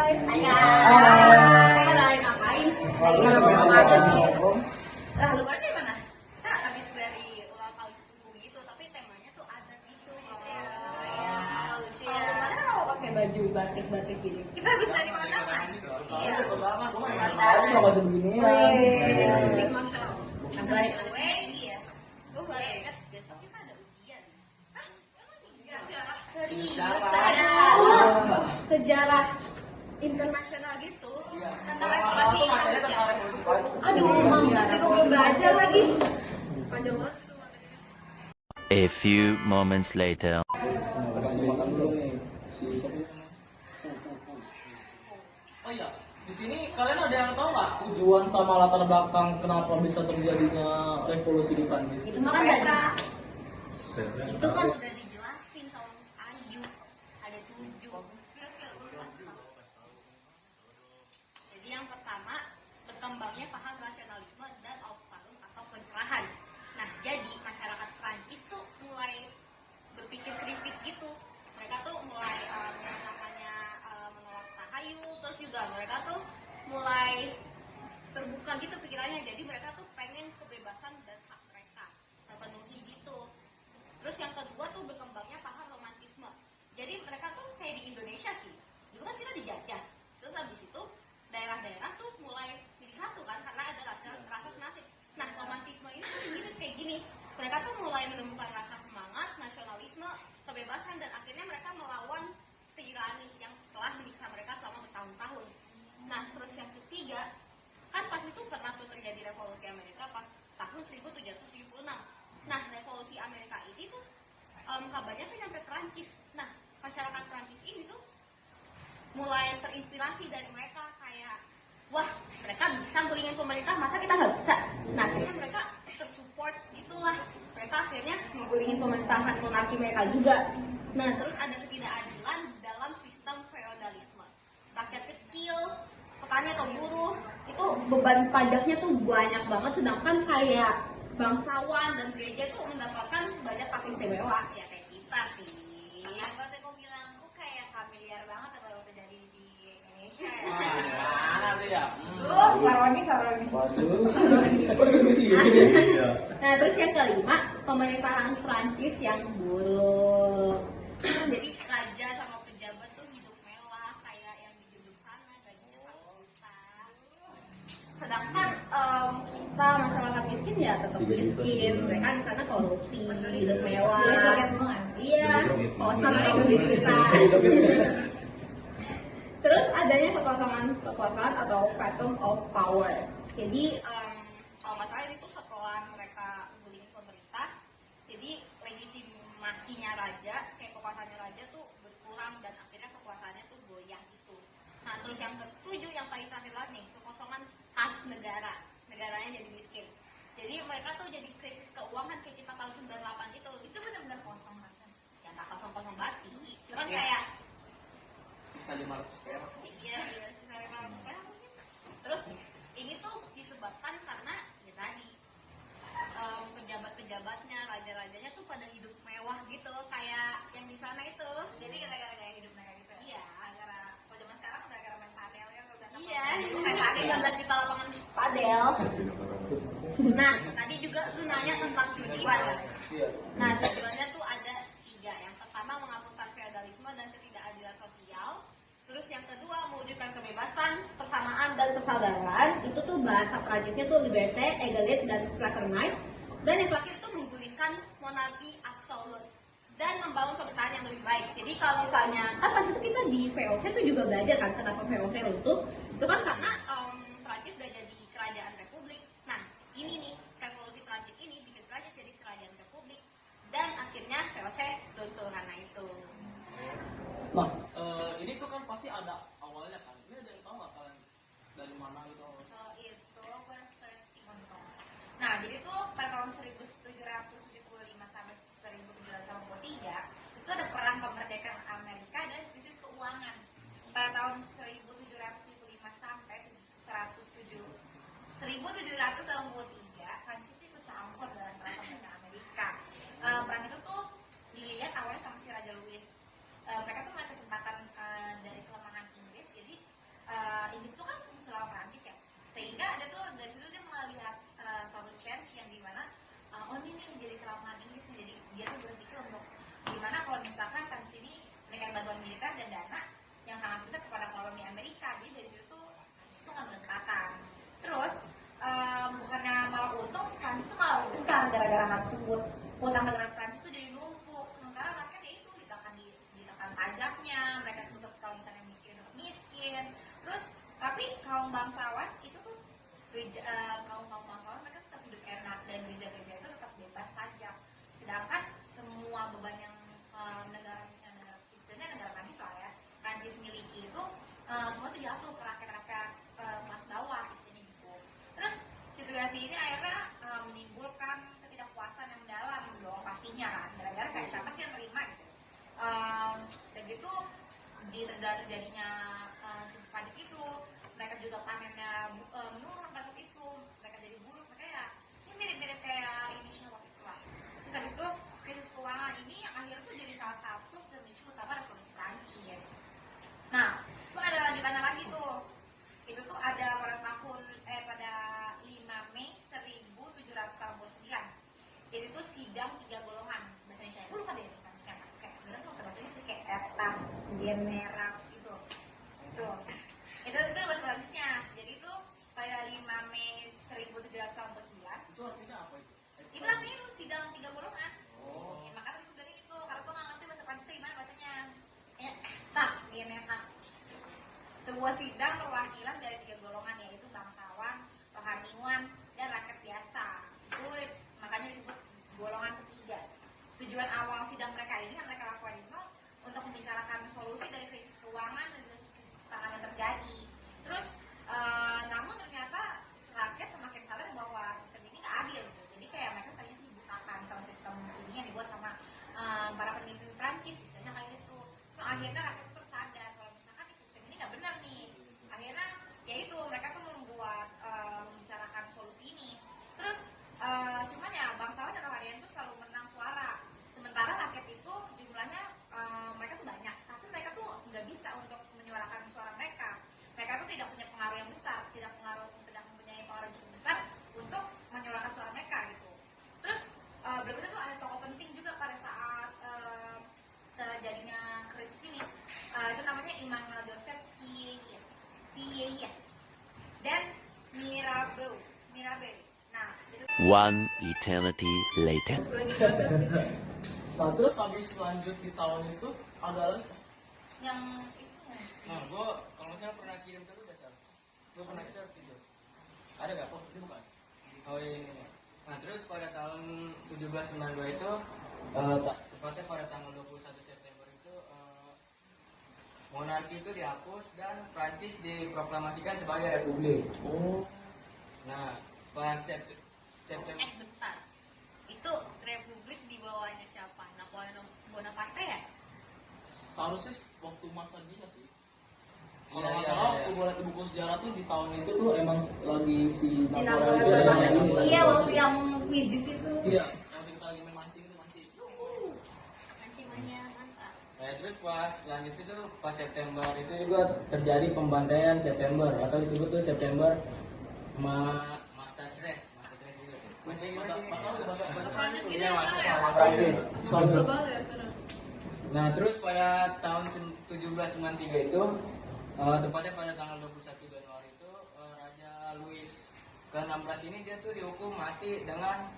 Hai Hai guys. Kita lagi ngapain? Lagi Lagi nongkrong nongkrong aja aja sih. sih. Lah, lu pada dari mana? Kita habis dari ulang tahun sepupu gitu, tapi temanya tuh adat gitu. Lucu Kalau ya. kemarin kalau pakai baju batik-batik gini. Kita habis dari mana kan? Iya. Aku sama baju begini ya. Asik mantap. Nah, balik Away, iya. gue baru ingat besok kita ada ujian. Sejarah. Serius? Sejarah. Sejarah internasional gitu. Tentang revolusi Indonesia. Aduh, Pasti gue belum belajar lagi. Panjang banget sih tuh materinya. A few moments later. Kasih makan dulu nih. Si siapa? Oh iya, di sini kalian ada yang tahu nggak tujuan sama latar belakang kenapa bisa terjadinya revolusi di Prancis? Itu kan itu kan udah dijelasin sama Miss Ayu. Ada 7. Jadi yang pertama, berkembangnya paham rasionalisme dan Aufklärung atau pencerahan. Nah, jadi masyarakat Prancis tuh mulai berpikir kritis gitu. Mereka tuh mulai namanya menolak tahayul, terus juga mereka tuh mulai terbuka gitu pikirannya. Jadi mereka tuh pengen kebebasan dan hak mereka terpenuhi gitu. Terus yang kedua tuh berkembangnya paham romantisme. Jadi mereka tuh kayak di Indonesia sih. Dulu kan kita dijajah. Terus habis itu daerah-daerah tuh mulai jadi satu kan karena ada rasa senasib. Nah, romantisme ini tuh mirip kayak gini. Mereka tuh mulai menemukan rasa semangat, nasionalisme, kebebasan dan akhirnya mereka melawan tirani yang telah menyiksa mereka selama bertahun-tahun. Nah, terus yang ketiga, kan pas itu pernah tuh terjadi revolusi Amerika pas tahun 1776. Nah, revolusi Amerika ini tuh kabarnya tuh nyampe Prancis. Nah, masyarakat Prancis ini tuh mulai terinspirasi dari mereka kayak, wah, mereka bisa gulingin pemerintah, masa kita nggak bisa? Nah, akhirnya mereka tersupport gitulah. Mereka akhirnya menggulingin pemerintahan monarki mereka juga. Nah, terus ada ketidakadilan dalam sistem feodalisme. Rakyat kecil, petani atau buruh, itu beban pajaknya tuh banyak banget, sedangkan kayak bangsawan dan gereja tuh mendapatkan banyak hak istimewa, ya kayak kita sih. Apa tadi gue bilang, kok kayak familiar banget apa yang terjadi di Indonesia ya? Mana tuh ya? Saroni. Waduh, aku juga mesti gini. Nah, terus yang kelima, pemerintahan Prancis yang buruk. Jadi raja sama pejabat tuh hidup mewah kayak yang di gedung sana, gajinya 1 juta. Sedangkan kita masyarakat miskin ya tetap miskin. Mereka di sana korupsi, hidup mewah. Iya, kosan ekonomi kita. Terus adanya kekuasaan atau vacuum of power. Jadi kalau nggak salah itu setelah mereka gulingin pemerintah, jadi legitimasinya raja, kayak kekuasaannya raja tuh berkurang dan akhirnya kekuasaannya tuh goyah gitu. Nah, terus yang ketujuh yang paling terakhir lah nih, kekosongan kas negara. Negaranya jadi miskin. Jadi mereka tuh jadi krisis keuangan kayak kita tahun 98 itu. Itu benar-benar kosong rasanya. Ya nggak kosong-kosong banget sih. Cuman kayak Sisa 500 perak. iya, sisa 500 perak mungkin. Terus ini tuh disebabkan karena ya tadi pejabat-pejabatnya, raja-rajanya tuh pada hidup mewah gitu, kayak yang di sana itu. Jadi gara-gara gaya hidup mereka gitu. Iya. Gara-gara kalau zaman sekarang gara-gara main padel ya kalau Iya, 19 juta lapangan padel. Nah, tadi juga nanya tentang tujuan. Iya. Nah, tujuannya tuh ada 3. Yang pertama menghapuskan feodalisme dan ketidakadilan sosial. Terus yang kedua mewujudkan kebebasan, persamaan dan persaudaraan. Itu tuh bahasa Prancisnya tuh liberté, égalité dan fraternité. Dan yang terakhir tuh menggulingkan monarki absolut dan membangun pemerintahan yang lebih baik. Jadi kalau misalnya kan pas itu kita di VOC tuh juga belajar kan kenapa VOC runtuh. Itu kan karena Prancis udah jadi kerajaan republik. Nah, ini nih revolusi Prancis ini bikin Prancis jadi kerajaan republik dan akhirnya VOC runtuh karena itu. Nah, ini tuh kan pasti ada awalnya kan. Ini ada yang tahu nggak kalian dari mana itu? Kalau itu gue searching untuk. Nah, jadi tuh pada tahun 1775 sampai 1783 itu ada perang kemerdekaan Amerika dan krisis keuangan. Pada tahun 1775 sampai 1783 Prancis itu ikut campur dalam perang kemerdekaan Amerika. Perang itu tuh dilihat awalnya sama si Raja Louis. Mereka tuh melihat kesempatan dari kelemahan Inggris, jadi tersebut. Utang negara Prancis itu jadi numpuk, sementara rakyat ya itu ditekan pajaknya, mereka tutup kalau misalnya miskin tetap miskin. Terus tapi kaum bangsawan itu tuh kaum bangsawan mereka tetap hidup enak dan gereja-gereja itu tetap bebas pajak. Sedangkan semua beban yang negara istilahnya negara Prancis lah ya, Prancis miliki itu semua itu jatuh ke rakyat-rakyat kelas bawah istilahnya gitu. Terus situasi ini akhirnya menimbulkan ketidakpuasan yang mendalam dong pastinya kan, gara-gara kayak siapa sih yang terima gitu. Dan gitu terjadinya krisis pajak itu, mereka juga panennya menurun pada saat itu, mereka jadi buruk, mereka ya ini mirip-mirip kayak Indonesia waktu itu lah. Terus habis itu krisis keuangan ini yang akhirnya tuh jadi salah satu pemicu utama revolusi Prancis. Nah, itu ada lanjutannya lagi tuh. Itu tuh ada pada 5 Mei 1789. Itu tuh sidang 3 golongan bahasa Indonesia. Aku lupa deh bahasanya apa. Kayak sebenarnya kalau bahasa Inggris kayak etas, generals gitu. Itu bahasa Prancisnya. Jadi itu pada 5 Mei 1789. Itu artinya apa itu? Itu artinya itu sidang 3 golongan. Ya, makanya itu dari itu. Kalau gue nggak ngerti bahasa Prancis gimana bacanya. Generals. Sebuah sidang perwakilan dari 3 golongan, yaitu bangsawan, rohaniwan, dan rakyat biasa. Itu makanya disebut golongan ketiga. Tujuan awal sidang mereka ini yang mereka lakukan itu untuk membicarakan solusi dari krisis keuangan dan krisis pangan yang terjadi. Terus namun ternyata rakyat semakin sadar bahwa sistem ini nggak adil gitu. Jadi kayak mereka tadinya dibutakan sama sistem ini yang dibuat sama para pemimpin Prancis istilahnya kayak gitu. Nah, akhirnya rakyat tersadar kalau misalkan di sistem ini nggak benar nih. Akhirnya ya itu mereka tuh membuat membicarakan solusi ini. Terus cuman ya bangsawan dan rohanian itu selalu menang suara. Sementara rakyat itu jumlahnya mereka tuh banyak, tapi mereka tuh nggak bisa untuk menyuarakan suara mereka. Mereka tuh tidak punya pengaruh yang besar, tidak mempunyai pengaruh yang cukup besar untuk menyuarakan suara mereka gitu. Terus berikutnya tuh ada tokoh penting juga pada saat terjadinya krisis ini. Itu namanya Emmanuel Joseph Sieyès dan Mirabeau. Nah, itu One eternity later. Nah terus habis lanjut di tahun itu ada lagi. yang itu Nah, gue kalau nggak salah pernah kirim ke lu dasar. Gue pernah search itu. Ada nggak? Oh ini bukan. Oh ini. Nah, terus pada tahun 1792 itu, tepatnya pada tanggal 21 September itu, monarki itu dihapus dan Prancis diproklamasikan sebagai republik. Oh. Nah, pas September. Bentar. Itu republik di bawahnya siapa? Napoleon Bonaparte ya? Seharusnya waktu masa dia sih. Kalau Iya, nggak iya, salah iya. waktu gue lihat di buku sejarah tuh di tahun itu tuh emang lagi si Napoleon itu yang Bonaparte. ini lagi. Iya, waktu yang kuisis itu. Iya, yang kita lagi main mancing itu mancing. Mancingannya mantap. Nah, terus pas selanjutnya itu pas September itu juga terjadi pembantaian September atau disebut tuh September masa stres gitu. Bahasa Prancis gitu Iya, ya, masa ya? Prancis. Soalnya Nah, terus pada tahun 1793 itu, tepatnya pada tanggal 21 Januari itu, Raja Louis ke-16 ini dia tuh dihukum mati dengan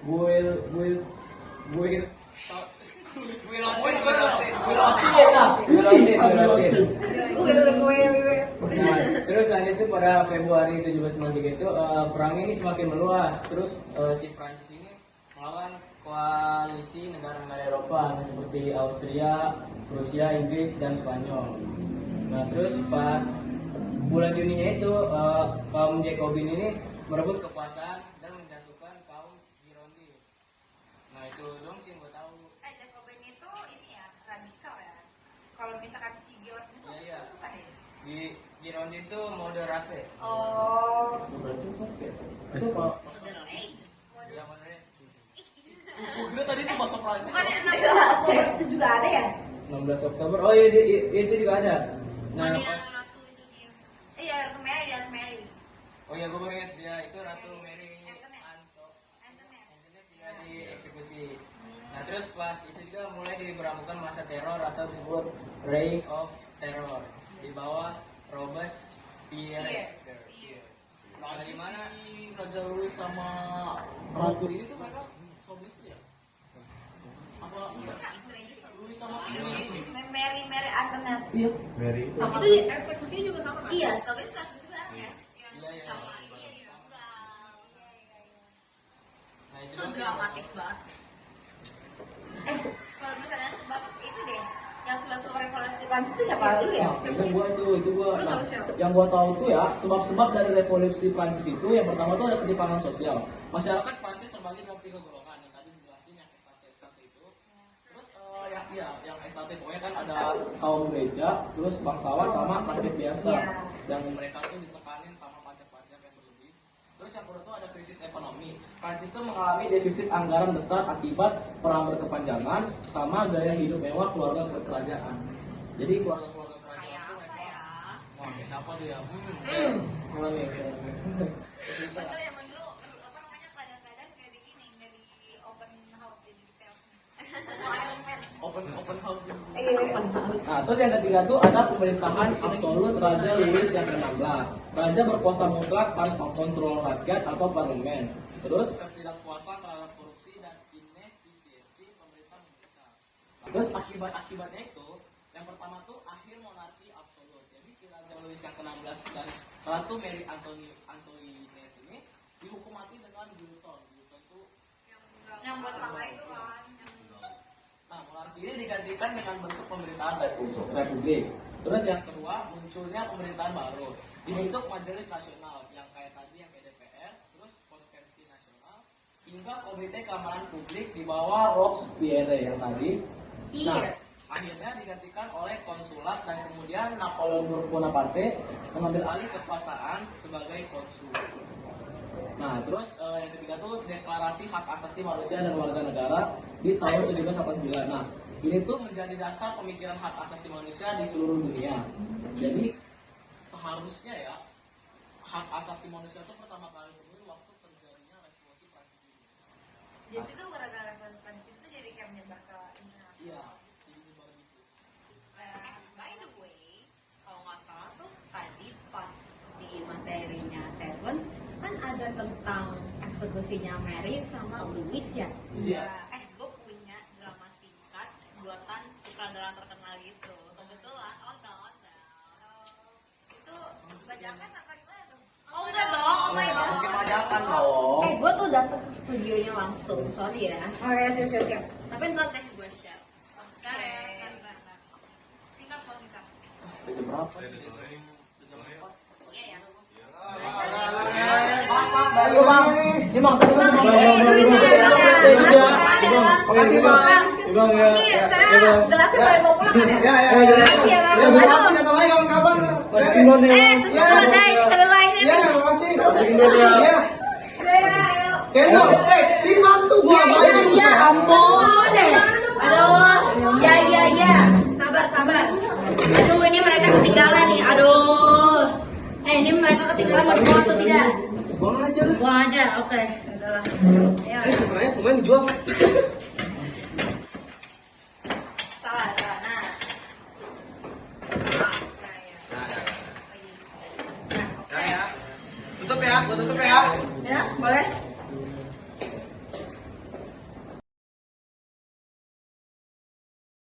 guillotine. Nah, terus lanjut itu pada Februari 1793 itu perang ini semakin meluas. Terus si Prancis ini melawan koalisi negara-negara Eropa seperti Austria, Rusia, Inggris, dan Spanyol. Nah, terus pas bulan Juninya itu kaum Jacobin ini merebut kekuasaan dan menjatuhkan kaum Gironde. Nah, itu dong sih yang gue tahu. Jacobin itu ini ya, radikal ya. Kalau misalkan si Giort itu Iya, iya. bukan ya? Di Gironde itu moderate. Oh, berarti itu apa ya? Itu apa? Ya, moderate. Gue kira tadi itu bahasa Prancis. bukan ya, 16 Oktober itu juga ada ya? 16 Oktober. Oh iya, itu juga ada. Nah, Ada pas ratu itu dia. Iya, Ratu Mary. oh iya, gue baru ingat dia itu Ratu Mary Antoinette. Antoinette dia dieksekusi. Nah, terus pas itu juga mulai diberlakukan masa teror atau disebut Reign of Terror di bawah Robespierre. Nah, Nah, di mana? si Raja Louis sama Ratu ini tuh mereka Solis tuh ya? Apa? Luis sama Sini. Mary Antoinette. Iya. Sama itu eksekusinya juga sama kan? Iya, setahu itu kasus sebenarnya. Yang Iya. sama ini diambang. Nah itu Itu dramatis banget. Kalau misalnya sebab itu deh, yang sebab revolusi Prancis itu siapa dulu ya? Itu gua. Lu Nah, tahu siapa? yang gua tahu tuh ya sebab-sebab dari revolusi Prancis itu yang pertama tuh ada ketimpangan sosial. Masyarakat Prancis terbagi dalam 3 golongan yang tadi dijelasin yang estate itu. Terus yang estate pokoknya kan ada kaum gereja, terus bangsawan sama rakyat biasa. Iya. Yang mereka tuh ditekanin sama pajak-pajak yang berlebih. Terus yang kedua tuh ada krisis ekonomi. Prancis tuh mengalami defisit anggaran besar akibat perang berkepanjangan sama gaya hidup mewah keluarga kerajaan. Jadi keluarga-keluarga kerajaan Kayak tuh apa mereka ya? wah kayak siapa tuh ya? Mulai Betul yang dulu apa namanya kerajaan-kerajaan kayak di gini dari open house jadi sales. Iron Man. open house. Iya. Nah, terus yang ketiga tuh ada pemerintahan absolut Raja Louis yang ke-16. Raja berkuasa mutlak tanpa kontrol rakyat atau parlemen. Terus ketidakpuasan terhadap korupsi dan inefisiensi pemerintah membesar. Terus akibatnya itu, yang pertama tuh akhir monarki absolut. Jadi si Raja Louis yang ke-16 dan Ratu Mary Antoinette ini dihukum mati dengan guillotine. Guillotine tuh Yang buat apa itu kan? nah, monarki ini digantikan dengan bentuk pemerintahan republik. Terus yang kedua, munculnya pemerintahan baru. Dibentuk majelis nasional yang kayak tadi yang kayak DPR, terus konvensi nasional, hingga komite keamanan publik di bawah Robespierre yang tadi. Nah, akhirnya digantikan oleh konsulat dan kemudian Napoleon Bonaparte mengambil alih kekuasaan sebagai konsul. Nah, terus yang ketiga tuh deklarasi hak asasi manusia dan warga negara di tahun 1789. Nah, ini tuh menjadi dasar pemikiran hak asasi manusia di seluruh dunia. Jadi seharusnya ya hak asasi manusia itu pertama kali ditemui waktu terjadinya revolusi Prancis ini. Jadi itu gara-gara Prancis itu jadi kayak menyebar ke Indonesia. Iya, jadi nyebar gitu. By the way, kalau nggak salah tuh tadi pas di materinya Seven kan ada tentang eksekusinya Mary sama Louis ya. Iya. Gue punya drama singkat buatan sutradara terkenal gitu. Kebetulan ondel. Itu bajakan apa gimana tuh? Oh enggak dong, oh my god. Mungkin bajakan dong. Gue tuh datang ke studionya langsung, sorry ya. Oh ya, siap. Tapi ntar deh gue share. Bentar ya, bentar. Singkat kok singkat. Jam berapa? Jam 4. Iya ya. Ayo bang, ini bang, tadi kan makasih bang. Bang ya. Iya, saya gelasnya boleh bawa pulang kan ya? Ya. Makasih ya, Bang. Ya, makasih datang lagi kawan-kawan. Susah deh, kita lain Ya, ini. makasih. Udah Ya. ya, ayo. Kendo, sini bantu gua bantu. Ya ampun deh. Aduh, ya. Sabar. Aduh, ini mereka ketinggalan nih. Aduh. Ini mereka ketinggalan mau dibawa atau tidak? Buang aja lah. Buang aja, oke. Udahlah. Ayo. Sebenarnya pemain dijual. Salah. Nah. Ya. Tutup ya, gua tutup ya. Ya, boleh.